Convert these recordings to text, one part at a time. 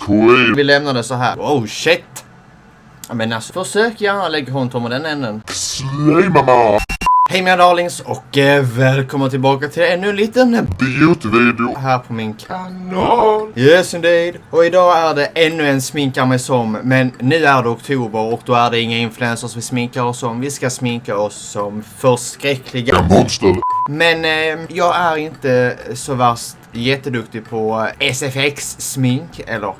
Queen. Vi lämnar det så här. Oh shit. Men alltså, försök gärna lägga hånd med den änden. Slay mamma. Hej mina darlings och välkomna tillbaka till ännu en liten beauty-video här på min kanal. Yes indeed. Och idag är det ännu en sminkar mig som. Men nu är det oktober och då är det inga influencers vi sminkar oss som. Vi ska sminka oss som förskräckliga monster. Men jag är inte så värst jätteduktig på SFX-smink. Eller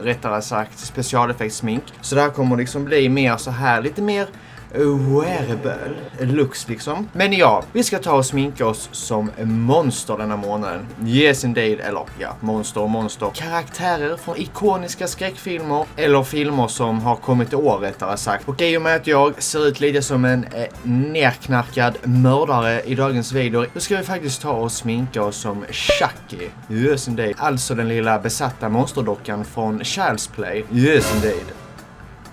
rättare sagt specialeffekts-smink. Så det här kommer liksom bli mer så här, lite mer wearable looks liksom. Men ja, vi ska ta och sminka oss som monster denna månaden. Yes indeed, eller ja, monster. Karaktärer från ikoniska skräckfilmer eller filmer som har kommit i år rättare sagt. Och i och med att jag ser ut lite som en nerknarkad mördare i dagens video, då ska vi faktiskt ta och sminka oss som Chucky. Yes indeed. Alltså den lilla besatta monsterdockan från Child's Play. Yes indeed.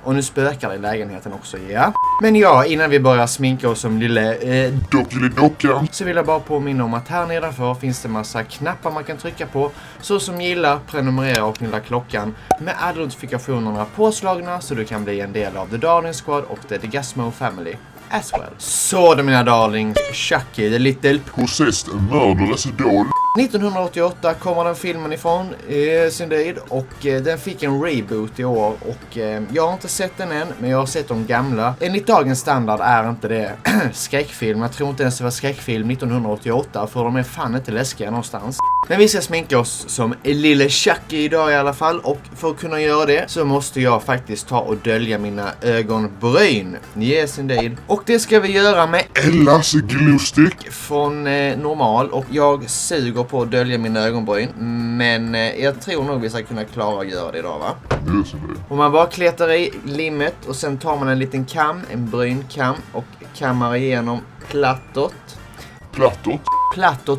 Och nu spökar det i lägenheten också, ja. Men ja, innan vi börjar sminka oss som lille dockan, så vill jag bara påminna om att här nedanför finns det massa knappar man kan trycka på. Så som gilla, prenumerera och lilla klockan med alla notifikationerna påslagna så du kan bli en del av The Darling Squad och The Gasmo Family as well. Så då mina darlings, Chucky, the little possessed murderous doll. 1988 kommer den filmen ifrån, yes indeed, och den fick en reboot i år och jag har inte sett den än, men jag har sett de gamla. Enligt dagens standard är inte det skräckfilm, jag tror inte ens det var skräckfilm 1988 för de är fan inte läskiga någonstans. Men vi ska sminka oss som lille Chucky idag i alla fall och för att kunna göra det så måste jag faktiskt ta och dölja mina ögonbryn. Yes indeed. Och det ska vi göra med Ellas glowstick från normal och jag suger på att dölja mina ögonbryn, men jag tror nog vi ska kunna klara att göra det idag, va? Yes indeed. Och man bara kletar i limmet och sen tar man en liten kam, en brynkam och kammar igenom plattot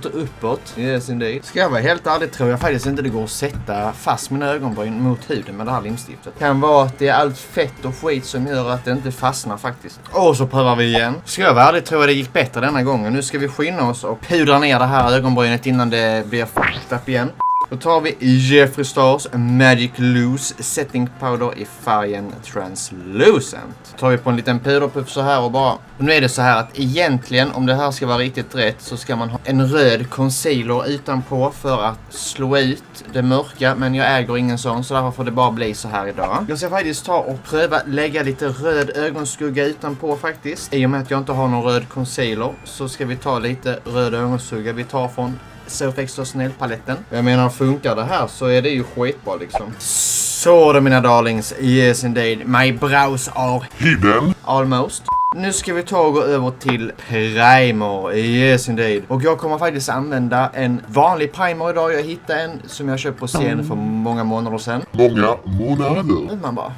och uppåt. Yes indeed. Ska jag vara helt ärlig tror jag faktiskt inte det går att sätta fast mina ögonbryn mot huden med det här limstiftet. Kan vara att det är allt fett och skit som gör att det inte fastnar faktiskt. Och så prövar vi igen. Ska jag vara ärlig tror jag det gick bättre denna gången. Nu ska vi skynda oss och pudra ner det här ögonbrynet innan det blir fucked up igen. Då tar vi Jeffree Stars Magic Loose Setting Powder i färgen Translucent. Så tar vi på en liten puderpuff så här och bara. Och nu är det så här att egentligen om det här ska vara riktigt rätt så ska man ha en röd concealer utanpå för att slå ut det mörka. Men jag äger ingen sån så därför får det bara bli så här idag. Jag ska faktiskt ta och pröva lägga lite röd ögonskugga utanpå faktiskt. I och med att jag inte har någon röd concealer så ska vi ta lite röd ögonskugga. Vi tar från Surf Extra Snäll-paletten. Jag menar, funkar det här så är det ju skitbra liksom. Så då mina darlings, yes indeed. My brows are hidden. Almost. Nu ska vi ta och gå över till primer. Yes indeed. Och jag kommer faktiskt använda en vanlig primer idag. Jag hittade en som jag köpte på scen för många månader sedan. Många månader? Man bara.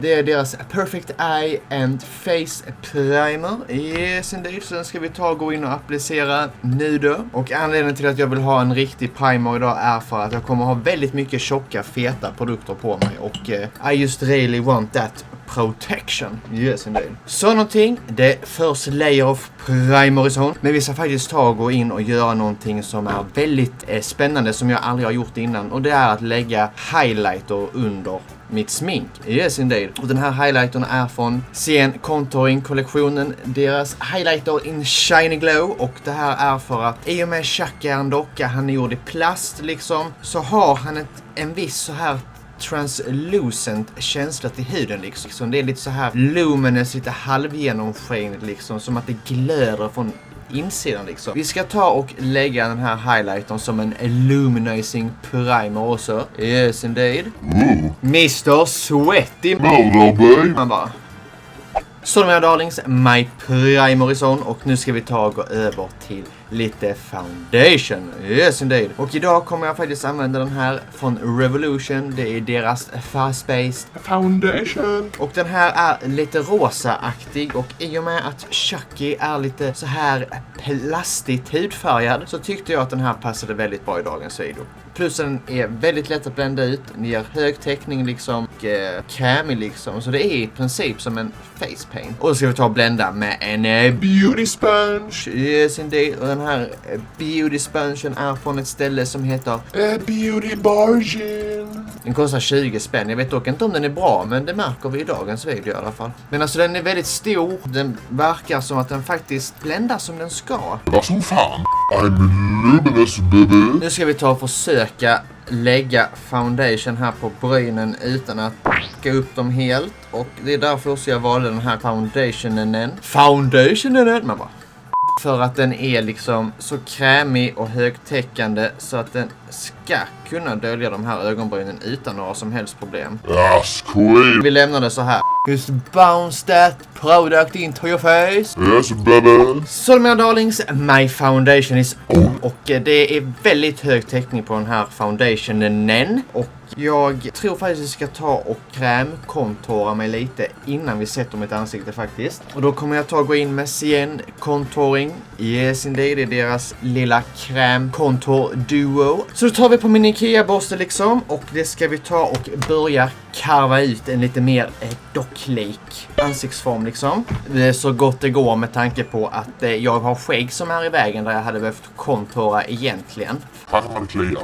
Det är deras Perfect Eye and Face Primer. Yes indeed. Så den ska vi ta och gå in och applicera nu då. Och anledningen till att jag vill ha en riktig primer idag är för att jag kommer ha väldigt mycket tjocka, feta produkter på mig. Och I just really want that protection. Yes indeed. Så någonting. Det first layer of primer is on. Men vi ska faktiskt ta och gå in och göra någonting som är väldigt spännande som jag aldrig har gjort innan. Och det är att lägga highlighter under mitt smink. Yes indeed. Och den här highlightern är från CN Contouring-kollektionen. Deras highlighter in Shiny Glow. Och det här är för att i och med Chucky är en docka, han är gjord i plast liksom. Så har han en viss så här translucent känsla till huden liksom. Det är lite så här luminous, lite halvgenomskinligt liksom. Som att det glöder från insidan liksom. Vi ska ta och lägga den här highlightern som en illuminating primer också. Yes indeed. Mr. Sweaty Murderboy. Man bara. Så mina darlings, my primer is on. Och nu ska vi ta och gå över till lite foundation. Yes indeed. Och idag kommer jag faktiskt använda den här från Revolution. Det är deras Fast-Based Foundation. Och den här är lite rosa-aktig. Och i och med att Chucky är lite så här plastigt hudfärgad så tyckte jag att den här passade väldigt bra i dagens video. Plus den är väldigt lätt att blända ut. Den ger hög täckning liksom. Och cammy liksom. Så det är i princip som en face paint. Och då ska vi ta och blända med en beauty sponge. Yes indeed. Och den här beauty spongen är från ett ställe som heter Beauty Bargain. Den kostar 20 spänn. Jag vet dock inte om den är bra, men det märker vi i dagens video i alla fall. Men alltså den är väldigt stor. Den verkar som att den faktiskt bländar som den ska. Vad som fan? I'm luminous baby. Nu ska vi ta och försöka lägga foundation här på brynen utan att packa upp dem helt. Och det är därför också jag valde den här foundationen. Man bara... För att den är liksom så krämig och högtäckande så att den ska kunna dölja de här ögonbrynen utan några som helst problem. Yes, queen. Vi lämnar det så här. Just bounce that product into your face. Yes, baby. Så mina darlings, my foundation is on. Och det är väldigt hög täckning på den här foundationen. Och jag tror faktiskt att jag ska ta och krämkontora mig lite innan vi sätter mitt ansikte faktiskt. Och då kommer jag ta och gå in med Cien Contouring. Yes indeed, det är deras lilla krämkontor duo. Så då tar vi på min Ikea-borste liksom. Och det ska vi ta och börja karva ut en lite mer docklik ansiktsform liksom. Det är så gott det går med tanke på att jag har skägg som är i vägen där jag hade behövt kontora egentligen. Här kan man klia.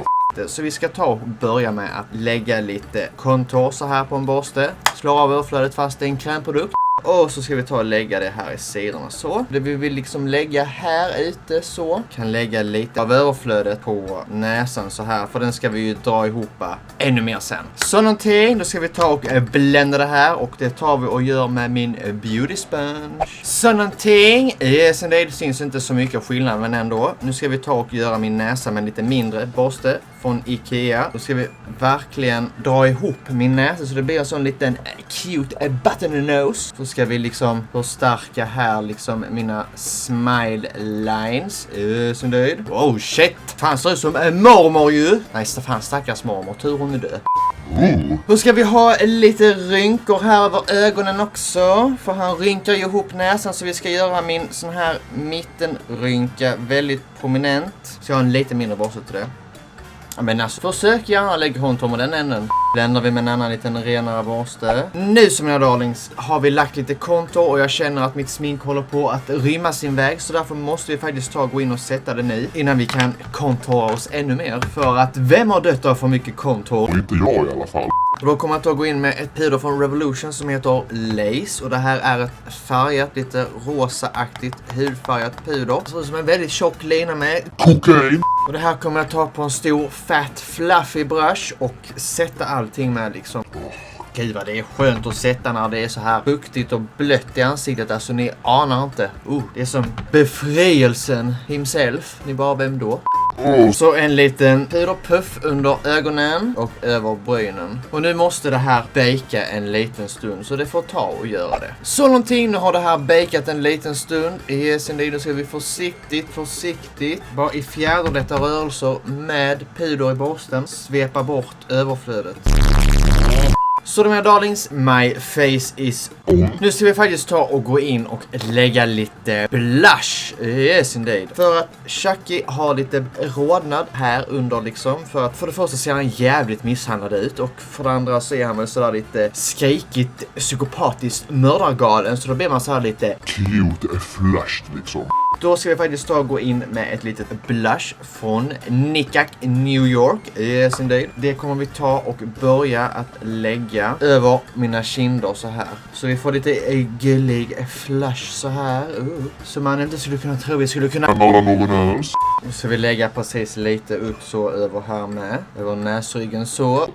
Så vi ska ta och börja med att lägga lite kontor så här på en borste. Slå av överflödet fast det är en krämprodukt. Och så ska vi ta och lägga det här i sidorna så. Det vi vill liksom lägga här ute så. Kan lägga lite av överflödet på näsan så här. För den ska vi ju dra ihop ännu mer sen. Så någonting. Då ska vi ta och blända det här. Och det tar vi och gör med min beauty sponge. Så någonting. Yes, det syns inte så mycket skillnad men ändå. Nu ska vi ta och göra min näsa med en lite mindre borste från Ikea. Då ska vi verkligen dra ihop min näsa så det blir en sån liten cute button nose. Så ska vi liksom förstärka här liksom mina smile lines. Som död. Oh shit! Fan ser ut som en mormor ju. Nej, fan stackars mormor. Tur hon är död. Då ska vi ha lite rynkor här över ögonen också. För han rynkar ju ihop näsan så vi ska göra min sån här mittenrynka väldigt prominent. Så jag har en lite mindre borste till det. Men alltså, försök gärna lägga kontor med den änden. Bländar vi med en annan liten renare borste. Nu som mina darlings har vi lagt lite kontor och jag känner att mitt smink håller på att rymma sin väg. Så därför måste vi faktiskt gå in och sätta det nu innan vi kan kontora oss ännu mer. För att vem har dött av för mycket kontor? Inte jag i alla fall. Då kommer jag att gå in med ett puder från Revolution som heter Lace. Och det här är ett färgat, lite rosaaktigt hudfärgat puder. Så som en väldigt tjock lina med Kokain. Och det här kommer jag ta på en stor fat fluffy brush och sätta allting med liksom. Gud vad det är skönt att sätta när det är så här fuktigt och blött i ansiktet. Alltså ni anar inte. Det är som befrielsen himself. Ni bara vem då? Så en liten puderpuff under ögonen och över brynen. Och nu måste det här baka en liten stund. Så det får ta och göra det. Så någonting, nu har det här bakat en liten stund. Yes, då ska vi försiktigt. Bara i fjärrlätta rörelser med puder i borsten. Svepa bort överflödet. Så de här darlings, my face is on. Nu ska vi faktiskt ta och gå in och lägga lite blush. Yes indeed. För att Chucky har lite rodnad här under liksom. För att för det första ser han jävligt misshandlad ut. Och för det andra så är han väl sådär lite skrikigt, psykopatiskt mördargalen. Så då blir man såhär lite cute flashed liksom. Då ska vi faktiskt ta och gå in med ett litet blush från Nikak New York. Yes indeed. Det kommer vi ta och börja att lägga över mina kinder så här. Så vi får lite gullig flush så här. Så man inte skulle kunna tro vi skulle kunna några någon alls. Så vi lägger precis lite upp så över här med. Över näsryggen så.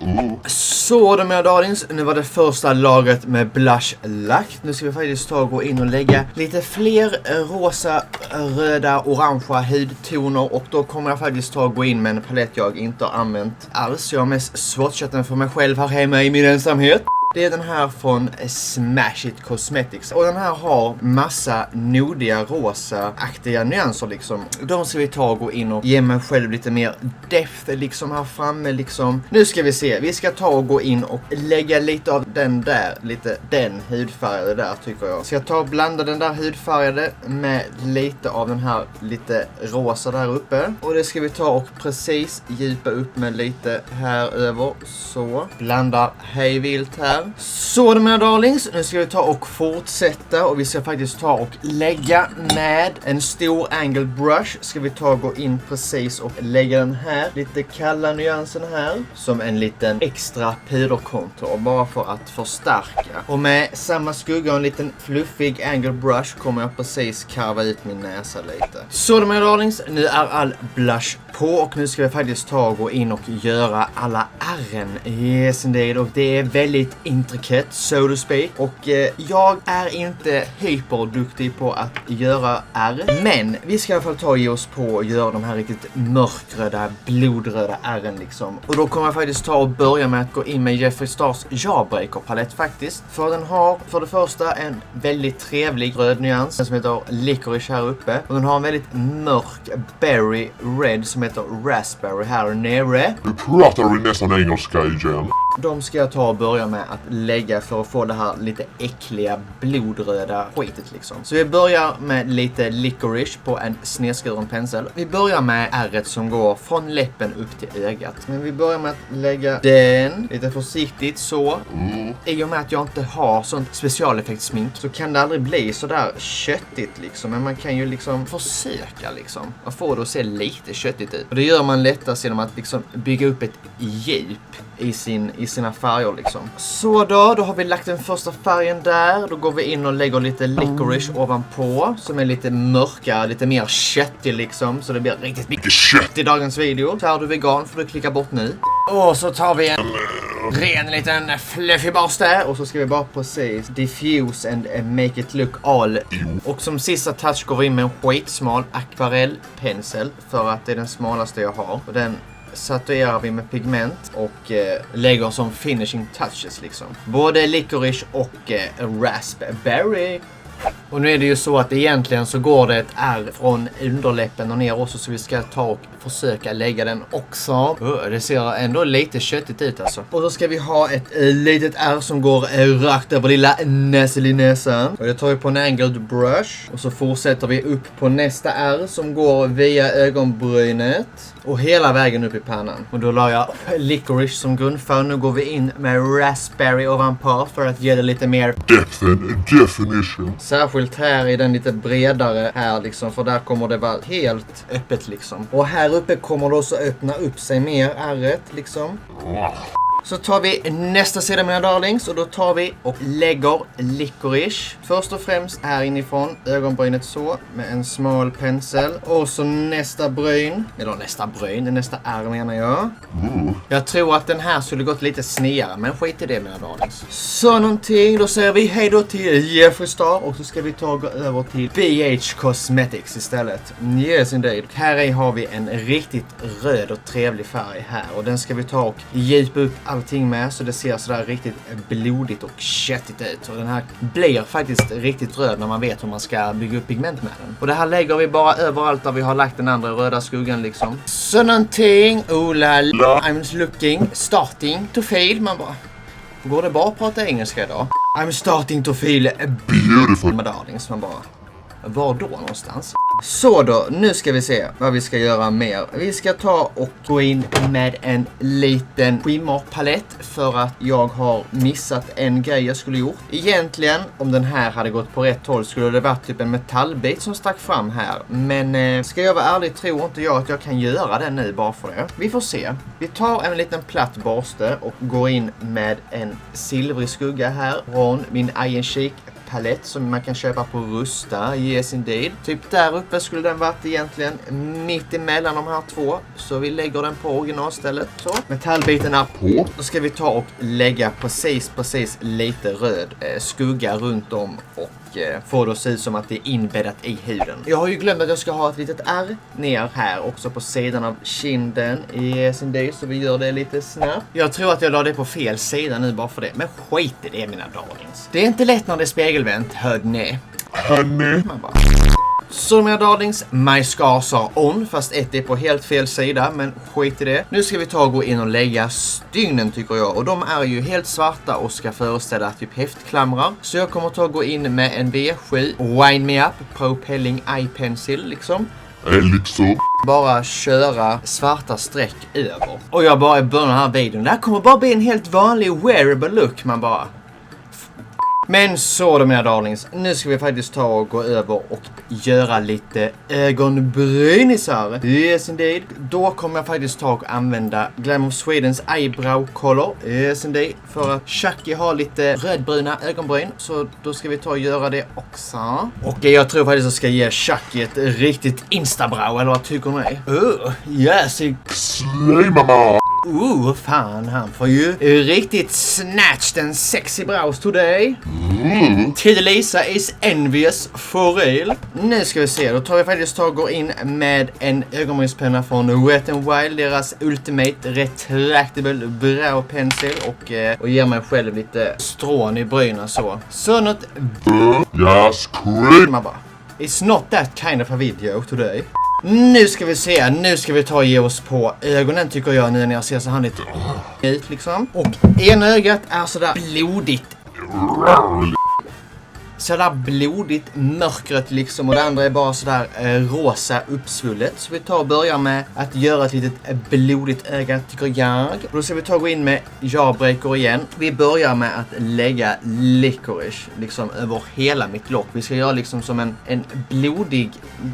Så de här darlings. Nu var det första lagret med blush lagt. Nu ska vi faktiskt ta och gå in och lägga lite fler rosa, röda, orangea hudtoner. Och då kommer jag faktiskt ta och gå in med en palett jag inte har använt alls. Jag har mest swatchat den för mig själv här hemma i min ensamhet. Det är den här från Smash It Cosmetics. Och den här har massa nodiga rosa-aktiga nyanser liksom. De ska vi ta och gå in och ge mig själv lite mer depth liksom här framme liksom. Nu ska vi se. Vi ska ta och gå in och lägga lite av den där. Lite den hudfärgade där tycker jag. Så jag tar och blanda den där hudfärgade med lite av den här lite rosa där uppe. Och det ska vi ta och precis djupa upp med lite här över. Så. Blandar hej vilt här. här. Så mina darlings, nu ska vi ta och fortsätta och vi ska faktiskt ta och lägga med en stor angle brush. Ska vi ta och gå in precis och lägga den här, lite kalla nyansen här, som en liten extra puderkontur bara för att förstärka. Och med samma skugga och en liten fluffig angle brush kommer jag precis karva ut min näsa lite. Så mina darlings, nu är all blush på och nu ska vi faktiskt ta och gå in och göra alla ärren. Yes indeed, och det är väldigt intricate, so to speak. Och jag är inte hyperduktig på att göra ärr, men vi ska i alla fall ta i oss på att göra de här riktigt mörkröda, blodröda ärren liksom. Och då kommer jag faktiskt ta och börja med att gå in med Jeffree Stars Jawbreaker-palett faktiskt. För den har för det första en väldigt trevlig röd nyans som heter Licorice här uppe. Och den har en väldigt mörk berry red som heter Raspberry här nere. Du pratar vi nästan engelska igen. De ska jag ta och börja med att lägga för att få det här lite äckliga blodröda skitet liksom. Så vi börjar med lite licorice på en snedskuren pensel. Vi börjar med ärret som går från läppen upp till ögat. Men vi börjar med att lägga den lite försiktigt så. I och med att jag inte har sånt specialeffektsmink så kan det aldrig bli så där köttigt liksom. Men man kan ju liksom försöka liksom att få det att se lite köttigt ut. Och det gör man lättast genom att liksom bygga upp ett djup i sina färger liksom. Så då har vi lagt den första färgen där. Då går vi in och lägger lite licorice ovanpå som är lite mörkare, lite mer köttig liksom. Så det blir riktigt mycket kött i dagens video. Så är du vegan får du klicka bort nu. Och så tar vi en ren liten fluffy borste. Och så ska vi bara precis diffuse and make it look all. Och som sista touch går vi in med en skitsmal akvarellpensel. För att det är den smalaste jag har. Och den satuerar vi med pigment och lägger som finishing touches liksom. Både licorice och raspberry. Och nu är det ju så att egentligen så går det ett ärr från underläppen och ner också, så vi ska ta och försöka lägga den också. Det ser ändå lite köttigt ut alltså. Och så ska vi ha ett litet ärr som går rakt över lilla näselinäsan. Och det tar vi på en angled brush. Och så fortsätter vi upp på nästa ärr som går via ögonbrynet. Och hela vägen upp i pannan. Och då la jag licorice som grundfärg. Nu går vi in med raspberry ovanpå för att ge det lite mer Definition. särskilt här i den lite bredare här liksom. För där kommer det vara helt öppet liksom. Och här uppe kommer det också öppna upp sig mer ärret liksom. Så tar vi nästa sida mina darlings och då tar vi och lägger licorice. Först och främst här inifrån ögonbrynet så med en smal pensel. Och så nästa bryn. Eller nästa ärr menar jag. Jag tror att den här skulle gått lite snedare, men skit i det mina darlings. Så någonting, då säger vi hej då till Jeffree Star och så ska vi ta och gå över till BH Cosmetics istället. Yes indeed. Här i har vi en riktigt röd och trevlig färg här och den ska vi ta och djupa upp allting med så det ser sådär riktigt blodigt och köttigt ut. Och den här blir faktiskt riktigt röd när man vet hur man ska bygga upp pigment med den. Och det här lägger vi bara överallt där vi har lagt den andra röda skuggan liksom. Så någonting, oh la la, I'm looking, starting to feel, man bara, går det bara att prata engelska idag? I'm starting to feel Beautiful. my darlings, man bara, var då någonstans? Så då, nu ska vi se vad vi ska göra mer. Vi ska ta och gå in med en liten skimmerpalett för att jag har missat en grej jag skulle gjort. Egentligen, om den här hade gått på rätt håll skulle det varit typ en metallbit som stack fram här. Men ska jag vara ärlig tror inte jag att jag kan göra det nu bara för det. Vi får se. Vi tar en liten platt borste och går in med en silvrig skugga här från min Iron Chic palett som man kan köpa på Rusta, yes indeed. Typ där uppe skulle den varit egentligen mitt emellan de här två. Så vi lägger den på originalstället. Så, metallbiten är på. Då ska vi ta och lägga precis lite röd skugga runt om och få det att se ut som att det är inbäddat i huden. Jag har ju glömt att jag ska ha ett litet ärr ner här också på sidan av kinden. Yes indeed, så vi gör det lite snabbt. Jag tror att jag la det på fel sida nu bara för det. Men skit i det mina darlings. Det är inte lätt när det är spegelvänt, hörni. Man bara... Så mina darlings, my scars are on, fast ett är på helt fel sida, men skit i det. Nu ska vi ta och gå in och lägga stygnen tycker jag, och de är ju helt svarta och ska föreställa typ häftklamrar. Så jag kommer ta och gå in med en V7 Wind Me Up Propelling Eye Pencil liksom. bara köra svarta streck över. Och jag bara i början av den här videon. Det här kommer bara bli en helt vanlig wearable look. Man bara... Men så då mina darlings, nu ska vi faktiskt ta och gå över och göra lite ögonbrynisar. Yes indeed. Då kommer jag faktiskt ta och använda Glam of Swedens eyebrow color. Yes indeed. För att Chucky har lite rödbruna ögonbryn. Så då ska vi ta och göra det också. Och jag tror faktiskt att jag ska ge Chucky ett riktigt instabrow, eller vad tycker ni? Yes. Slay mamma! Fan, han får ju riktigt snatched and sexy brows today. Till Lisa is envious for real. Nu ska vi se, då tar vi faktiskt och går in med en ögonbrynspenna från Wet n Wild, deras Ultimate Retractable Brow Pencil, och ger mig själv lite strån i brynen så. Så något... Yes, queen! Man bara, it's not that kind of a video today. Nu ska vi se, nu ska vi ta och ge oss på ögonen tycker jag nu när jag ser så här lite ut liksom. Och ena ögat är sådär blodigt. Sådär blodigt mörkret liksom, och det andra är bara sådär rosa uppsvullet. Så vi tar och börjar med att göra ett litet blodigt öga tycker jag. Och då ska vi ta och gå in med jawbreaker igen. Vi börjar med att lägga licorice liksom över hela mitt lock. Vi ska göra liksom som en blodig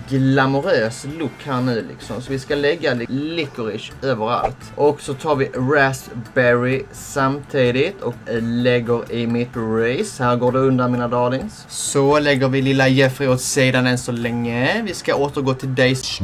glamorös look här nu liksom. Så vi ska lägga licorice överallt. Och så tar vi raspberry samtidigt och lägger i mitt race. Här går det undan mina darlings. Så lägger vi lilla Jeffrey åt sidan än så länge. Vi ska återgå till Days.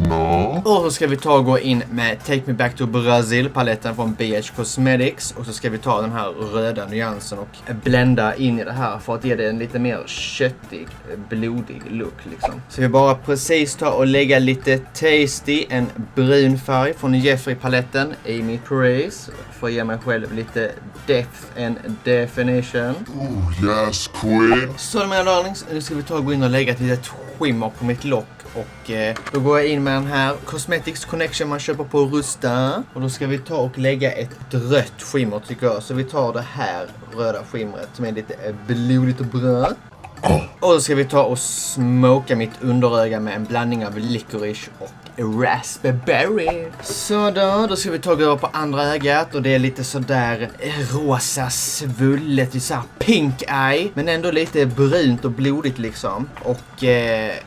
Och så ska vi ta och gå in med Take Me Back to Brazil paletten från BH Cosmetics. Och så ska vi ta den här röda nyansen och blända in i det här för att ge det en lite mer köttig, blodig look liksom. Så vi bara precis ta och lägga lite tasty, en brun färg från Jeffrey paletten i mitt race. För att ge mig själv lite depth and definition. Yes, queen! Så mina darlings, nu ska vi ta och gå in och lägga ett litet skimmer på mitt lock. Och då går jag in med den här Cosmetics Connection man köper på Rusta. Och då ska vi ta och lägga ett rött skimmer tycker jag. Så vi tar det här röda skimret som är lite blodigt och brött. Och då ska vi ta och smoka mitt underöga med en blandning av licorice och raspberry. Så då ska vi ta och gå på andra ögat och det är lite sådär rosa svullet, så här pink eye, men ändå lite brunt och blodigt liksom. Och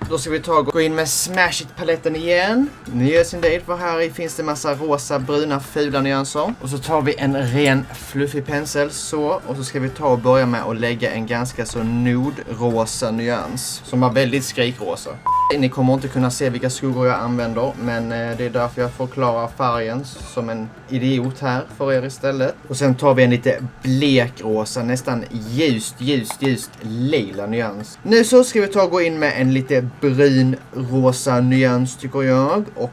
då ska vi ta och gå in med Smash It paletten igen. Yes indeed, för här finns det massa rosa, bruna, fula nyanser. Och så tar vi en ren fluffig pensel så, och så ska vi ta och börja med att lägga en ganska så nude-rosa nyans som var väldigt skrikrosa. Ni kommer inte kunna se vilka skuggor jag använder, men det är därför jag förklarar färgen som en idiot här för er istället. Och sen tar vi en lite blekrosa, nästan ljust lila nyans. Nu så ska vi ta och gå in med en lite brun rosa nyans tycker jag. Och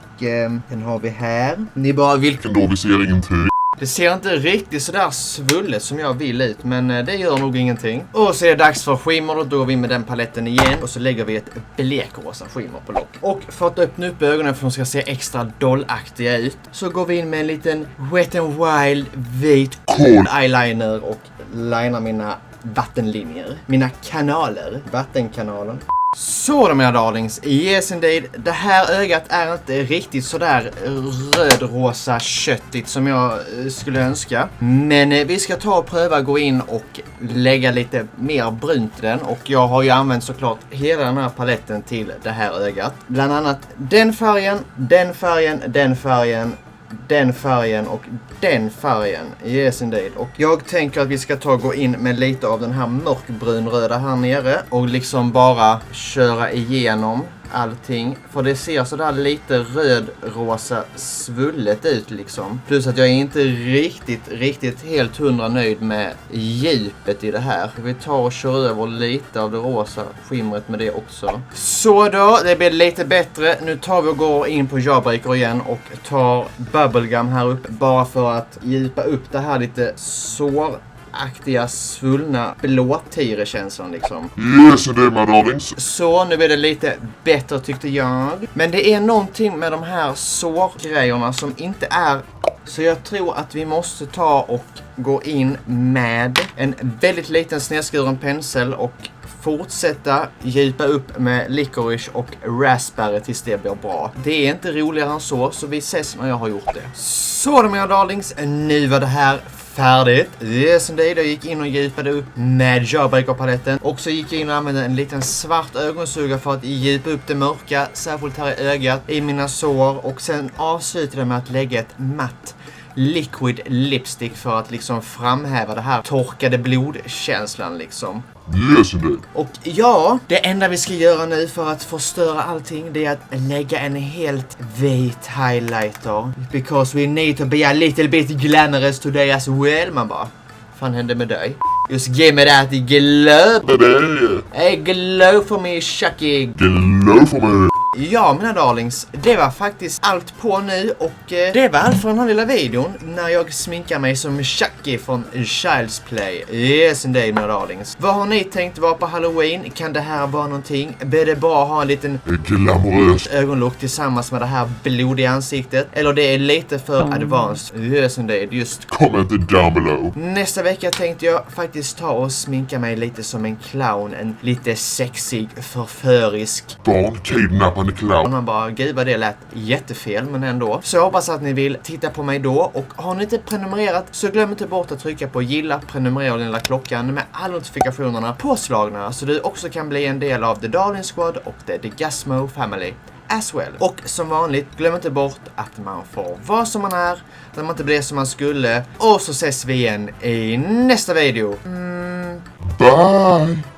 den har vi här. Ni bara vilken då, vi ser ingenting. Det ser inte riktigt sådär svullet som jag vill ut, men det gör nog ingenting. Och så är det dags för skimmer, då går vi in med den paletten igen. Och så lägger vi ett blekrosa skimmer på lock. Och för att öppna upp ögonen för att de ska se extra dollaktiga ut, så går vi in med en liten Wet n Wild vit eyeliner och linar mina vattenlinjer. Mina kanaler. Vattenkanalen. Så då mina darlings, yes indeed, det här ögat är inte riktigt sådär röd-rosa köttigt som jag skulle önska. Men vi ska ta och pröva gå in och lägga lite mer brunt i den. Och jag har ju använt såklart hela den här paletten till det här ögat. Bland annat den färgen, den färgen, den färgen, den färgen och den färgen. Yes indeed. Och jag tänker att vi ska ta och gå in med lite av den här mörkbrunröda här nere och liksom bara köra igenom allting. För det ser sådär lite röd-rosa svullet ut liksom. Plus att jag är inte riktigt helt 100 nöjd med djupet i det här. Vi tar och kör över lite av det rosa skimret med det också. Så då, det blir lite bättre. Nu tar vi och går in på jawbreaker igen och tar bubblegum här uppe. Bara för att djupa upp det här lite såraktiga, svullna, blåtire-känslan liksom. Yes, det är my darlings. Så, nu är det lite bättre tyckte jag. Men det är någonting med de här sårgrejerna som inte är... Så jag tror att vi måste ta och gå in med en väldigt liten snedskuren pensel och fortsätta djupa upp med licorice och raspberry tills det blir bra. Det är inte roligare än så vi ses när jag har gjort det. Så då mina darlings, nu var det här färdigt. Yes indeed, jag gick in och djupade upp med Jawbreaker-paletten. Och så gick jag in och använde en liten svart ögonsugare för att djupa upp det mörka, särskilt här i ögat, i mina sår. Och sen avslutade jag med att lägga ett matt liquid lipstick för att liksom framhäva det här torkade blodkänslan liksom. Yes indeed. Och ja, det enda vi ska göra nu för att förstöra allting, det är att lägga en helt vit highlighter. Because we need to be a little bit glamorous today as well. Man bara, fan hände med dig? Just give me that glow. Baby. Hey, glow for me, Chucky. Glow for me. Ja, mina darlings, det var faktiskt allt på nu och det var allt för den här lilla videon när jag sminkar mig som Chucky från Child's Play. Yes indeed, mina darlings. Vad har ni tänkt vara på Halloween? Kan det här vara någonting? Blir det bra att ha en liten Glamorös ögonlock tillsammans med det här blodiga ansiktet? Eller det är lite för advanced? Yes indeed, just. comment down below. Nästa vecka tänkte jag faktiskt ta och sminka mig lite som en clown. En lite sexig, förförisk Barnkidnappande clown. man bara, gud vad det lät jättefel, men ändå. Så jag hoppas att ni vill titta på mig då. Och har ni inte prenumererat så glöm inte bort att trycka på gilla, prenumerera och den lilla klockan med alla notifikationerna påslagna. Så du också kan bli en del av The Darling Squad och The Gasmo Family as well. Och som vanligt, glöm inte bort att man får vara som man är, när man inte blir som man skulle. Och så ses vi igen i nästa video. Bye.